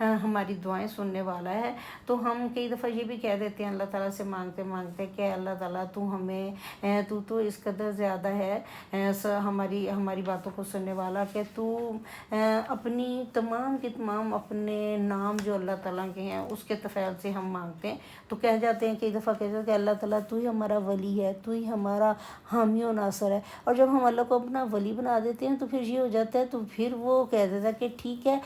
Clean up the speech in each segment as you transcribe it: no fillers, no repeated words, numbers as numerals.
ہماری دعائیں سننے والا ہے۔ تو ہم کئی دفعہ یہ بھی کہہ دیتے ہیں اللہ تعالیٰ سے مانگتے مانگتے کہ اللہ تعالیٰ تو ہمیں تو اس قدر زیادہ ہے ہماری باتوں کو سننے والا کہ تو اپنی تمام کے تمام اپنے نام جو اللہ تعالیٰ کے ہیں اس کے تفعیل سے ہم مانگتے ہیں۔ تو کہہ جاتے ہیں کئی دفعہ کہتے ہیں کہ اللہ تعالیٰ تو ہی ہمارا ولی ہے، تو ہی ہمارا حامی و ناصر ہے۔ اور جب ہم اللہ کو اپنا ولی بنا دیتے ہیں تو پھر یہ ہو جاتا ہے، تو پھر وہ کہہ دیتا ہے کہ ٹھیک ہے،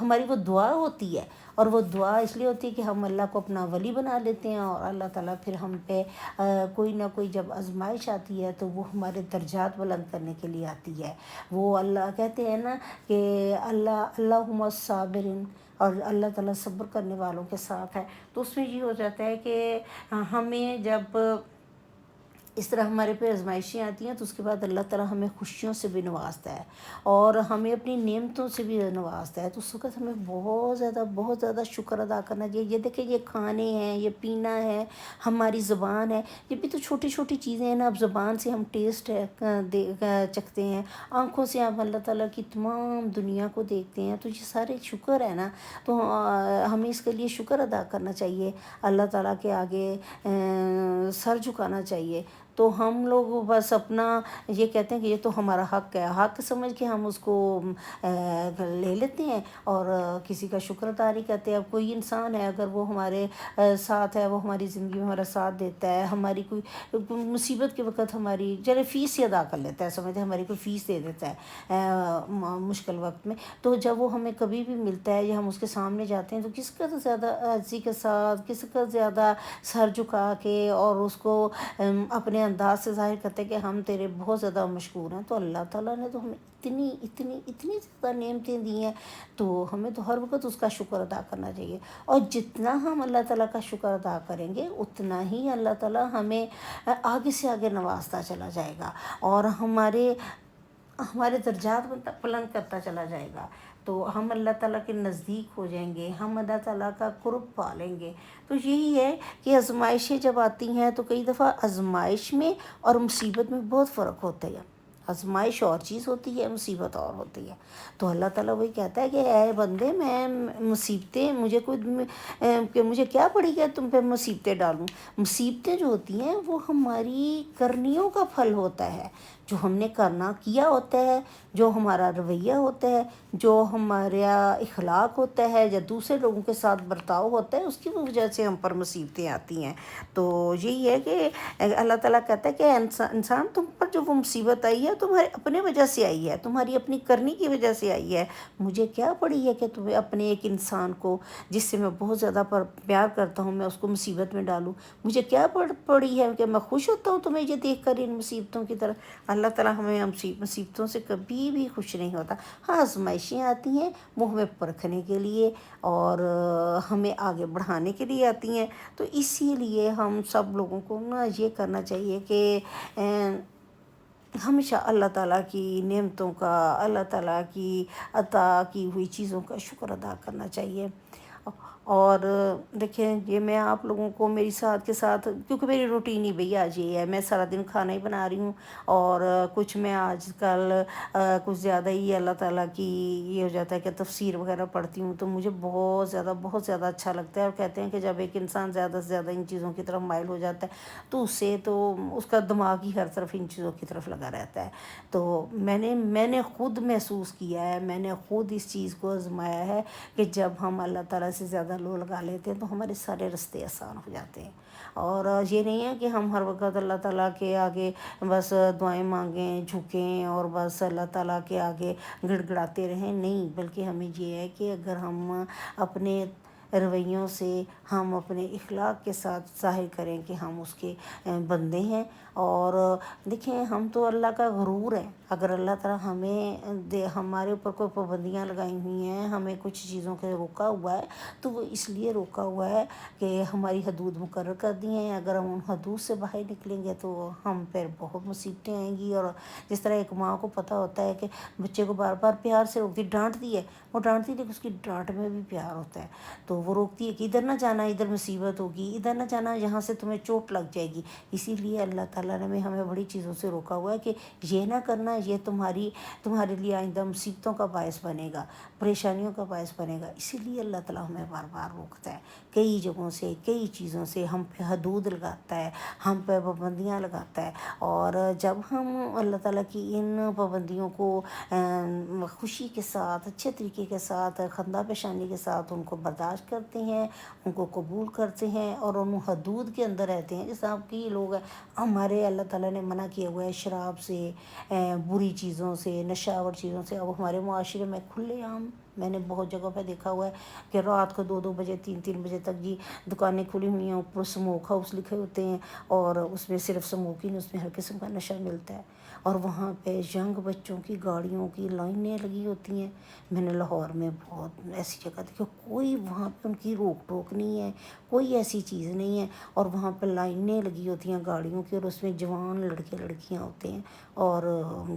ہماری وہ دعا ہوتی ہے، اور وہ دعا اس لیے ہوتی ہے کہ ہم اللہ کو اپنا ولی بنا لیتے ہیں، اور اللہ تعالیٰ پھر ہم پہ کوئی نہ کوئی جب آزمائش آتی ہے تو وہ ہمارے درجات بلند کرنے کے لیے آتی ہے۔ وہ اللہ کہتے ہیں نا کہ اللہم الصابرین، اور اللہ تعالیٰ صبر کرنے والوں کے ساتھ ہے۔ تو اس میں یہ ہو جاتا ہے کہ ہمیں جب اس طرح ہمارے پہ آزمائشیں آتی ہیں تو اس کے بعد اللہ تعالیٰ ہمیں خوشیوں سے بھی نوازتا ہے، اور ہمیں اپنی نعمتوں سے بھی نوازتا ہے۔ تو اس وقت ہمیں بہت زیادہ شکر ادا کرنا چاہیے۔ یہ دیکھیں، یہ کھانے ہیں، یہ پینا ہے، ہماری زبان ہے، یہ بھی تو چھوٹی چھوٹی چیزیں ہیں نا۔ اب زبان سے ہم ٹیسٹ چکھتے ہیں، آنکھوں سے ہم اللہ تعالیٰ کی تمام دنیا کو دیکھتے ہیں، تو یہ سارے شکر ہے نا۔ تو ہمیں اس کے لیے شکر ادا کرنا چاہیے، اللہ تعالیٰ کے آگے سر جھکانا چاہیے۔ تو ہم لوگ بس اپنا یہ کہتے ہیں کہ یہ تو ہمارا حق ہے، حق سمجھ کے ہم اس کو لے لیتے ہیں اور کسی کا شکر ادا نہیں کرتے۔ اب کوئی انسان ہے، اگر وہ ہمارے ساتھ ہے، وہ ہماری زندگی میں ہمارا ساتھ دیتا ہے، ہماری کوئی مصیبت کے وقت ہماری چلے فیس ہی ادا کر لیتا ہے، سمجھتے ہیں ہماری کوئی فیس دے دیتا ہے مشکل وقت میں، تو جب وہ ہمیں کبھی بھی ملتا ہے یا ہم اس کے سامنے جاتے ہیں تو کس کا زیادہ عاجزی کے ساتھ، کس کا زیادہ سر جھکا کے اور اس کو اپنے انداز سے ظاہر کرتے ہیں کہ ہم تیرے بہت زیادہ مشکور ہیں۔ تو اللہ تعالیٰ نے تو ہمیں اتنی زیادہ نعمتیں دی ہیں، تو ہمیں تو ہر وقت اس کا شکر ادا کرنا چاہیے۔ اور جتنا ہم اللہ تعالیٰ کا شکر ادا کریں گے اتنا ہی اللہ تعالیٰ ہمیں آگے سے آگے نوازتا چلا جائے گا، اور ہمارے درجات بلند کرتا چلا جائے گا۔ تو ہم اللہ تعالیٰ کے نزدیک ہو جائیں گے، ہم اللہ تعالیٰ کا قرب پالیں گے۔ تو یہی ہے کہ آزمائشیں جب آتی ہیں تو کئی دفعہ آزمائش میں اور مصیبت میں بہت فرق ہوتا ہے۔ آزمائش اور چیز ہوتی ہے، مصیبت اور ہوتی ہے۔ تو اللہ تعالیٰ وہی کہتا ہے کہ اے بندے، میں مصیبتیں مجھے کیا پڑی کہ تم پہ مصیبتیں ڈالوں۔ مصیبتیں جو ہوتی ہیں وہ ہماری کرنیوں کا پھل ہوتا ہے، جو ہم نے کیا ہوتا ہے، جو ہمارا رویہ ہوتا ہے، جو ہمارا اخلاق ہوتا ہے، یا دوسرے لوگوں کے ساتھ برتاؤ ہوتا ہے، اس کی وجہ سے ہم پر مصیبتیں آتی ہیں۔ تو یہی ہے کہ اللہ تعالیٰ کہتا ہے کہ انسان، تم پر جو وہ مصیبت آئی ہے تمہارے اپنے وجہ سے آئی ہے، تمہاری اپنی کرنی کی وجہ سے آئی ہے۔ مجھے کیا پڑی ہے کہ تمہیں اپنے ایک انسان کو جس سے میں بہت زیادہ پیار کرتا ہوں، میں اس کو مصیبت میں ڈالوں؟ مجھے کیا پڑی ہے کہ میں خوش ہوتا ہوں تمہیں یہ دیکھ کر ان مصیبتوں کی طرف؟ اللہ تعالیٰ ہمیں مصیبتوں سے کبھی بھی خوش نہیں ہوتا۔ ہاں، آزمائشیں آتی ہیں، وہ ہمیں پرکھنے کے لیے اور ہمیں آگے بڑھانے کے لیے آتی ہیں۔ تو اسی لیے ہم سب لوگوں کو نا یہ کرنا چاہیے کہ ہمیشہ اللہ تعالیٰ کی نعمتوں کا، اللہ تعالیٰ کی عطا کی ہوئی چیزوں کا شکر ادا کرنا چاہیے۔ اور دیکھیں، یہ میں آپ لوگوں کو میری ساتھ کے ساتھ، کیونکہ میری روٹین ہی بھئی آج یہ ہے، میں سارا دن کھانا ہی بنا رہی ہوں، اور کچھ میں آج کل کچھ زیادہ ہی اللہ تعالیٰ کی یہ ہو جاتا ہے کہ تفسیر وغیرہ پڑھتی ہوں، تو مجھے بہت زیادہ اچھا لگتا ہے۔ اور کہتے ہیں کہ جب ایک انسان زیادہ سے زیادہ ان چیزوں کی طرف مائل ہو جاتا ہے تو اس کا دماغ ہی ہر طرف ان چیزوں کی طرف لگا رہتا ہے۔ تو میں نے خود محسوس کیا ہے، میں نے خود اس چیز کو آزمایا ہے کہ جب ہم اللہ تعالیٰ سے زیادہ لو لگا لیتے ہیں تو ہمارے سارے راستے آسان ہو جاتے ہیں۔ اور یہ نہیں ہے کہ ہم ہر وقت اللہ تعالیٰ کے آگے بس دعائیں مانگیں، جھکیں اور بس اللہ تعالیٰ کے آگے گڑ گڑاتے رہیں، نہیں، بلکہ ہمیں یہ ہے کہ اگر ہم اپنے رویوں سے، ہم اپنے اخلاق کے ساتھ ظاہر کریں کہ ہم اس کے بندے ہیں۔ اور دیکھیں، ہم تو اللہ کا غرور ہے، اگر اللہ تعالیٰ ہمارے اوپر کوئی پابندیاں لگائی ہوئی ہیں، ہمیں کچھ چیزوں کے روکا ہوا ہے، تو وہ اس لیے روکا ہوا ہے کہ ہماری حدود مقرر کر دی ہیں۔ اگر ہم ان حدود سے باہر نکلیں گے تو ہم پھر بہت مصیبتیں آئیں گی۔ اور جس طرح ایک ماں کو پتہ ہوتا ہے کہ بچے کو بار بار پیار سے روکتی، ڈانٹتی ہے، وہ ڈانٹتی، لیکن اس کی ڈانٹ میں بھی پیار ہوتا ہے، تو وہ روکتی ہے کہ ادھر نہ جانا، ادھر مصیبت ہوگی، ادھر نہ جانا، یہاں سے تمہیں چوٹ لگ جائے گی۔ اسی لیے اللہ تعالیٰ تعالیٰ نے ہمیں بڑی چیزوں سے روکا ہوا ہے کہ یہ نہ کرنا، یہ تمہارے لیے آئندہ مصیبتوں کا باعث بنے گا، پریشانیوں کا باعث بنے گا. اسی لیے اللہ تعالیٰ ہمیں بار بار روکتا ہے کئی جگہوں سے، کئی چیزوں سے، ہم پہ حدود لگاتا ہے، ہم پہ پابندیاں لگاتا ہے. اور جب ہم اللہ تعالیٰ کی ان پابندیوں کو خوشی کے ساتھ، اچھے طریقے کے ساتھ، خندہ پیشانی کے ساتھ ان کو برداشت کرتے ہیں، ان کو قبول کرتے ہیں اور ان حدود کے اندر رہتے ہیں. جیسے آپ کی لوگ ہمارے اللہ تعالیٰ نے منع کیا ہوا ہے شراب سے، بری چیزوں سے، نشہ آور چیزوں سے. اب ہمارے معاشرے میں کھلے عام میں نے بہت جگہ پہ دیکھا ہوا ہے کہ رات کو 2 بجے 3 بجے تک جی دکانیں کھلی ہوئی ہیں، اوپر اسموک ہاؤس لکھے ہوتے ہیں اور اس میں صرف اسموک ہی نہیں، اس میں ہر قسم کا نشہ ملتا ہے. اور وہاں پہ ینگ بچوں کی گاڑیوں کی لائنیں لگی ہوتی ہیں. میں نے لاہور میں بہت ایسی جگہ دیکھی، کوئی وہاں پہ ان کی روک ٹوک نہیں ہے، کوئی ایسی چیز نہیں ہے. اور وہاں پہ لائنیں لگی ہوتی ہیں گاڑیوں کی اور اس میں جوان لڑکے لڑکیاں ہوتے ہیں اور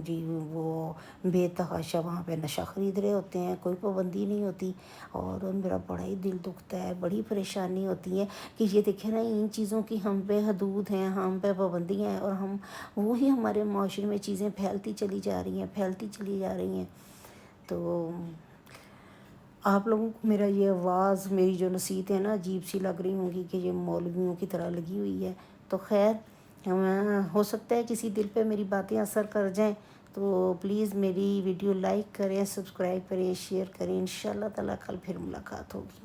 جی وہ بے تحاشا وہاں پہ نشہ خرید رہے ہوتے ہیں. کوئی پابندی نہیں ہوتی. اور میرا بڑا ہی دل دکھتا ہے، بڑی پریشانی ہوتی ہے کہ یہ دیکھیں نا، ان چیزوں کی ہم پہ حدود ہیں، ہم پہ پابندیاں ہیں، اور ہم وہی ہمارے معاشرے میں چیزیں پھیلتی چلی جا رہی ہیں. تو آپ لوگوں کو میرا یہ آواز، میری جو نصیحتیں نا عجیب سی لگ رہی ہوں گی کہ یہ مولویوں کی طرح لگی ہوئی ہے. تو خیر، ہو سکتا ہے کسی دل پہ میری باتیں اثر کر جائیں، تو پلیز میری ویڈیو لائک کریں، سبسکرائب کریں، شیئر کریں. انشاءاللہ تعالیٰ کل پھر ملاقات ہوگی.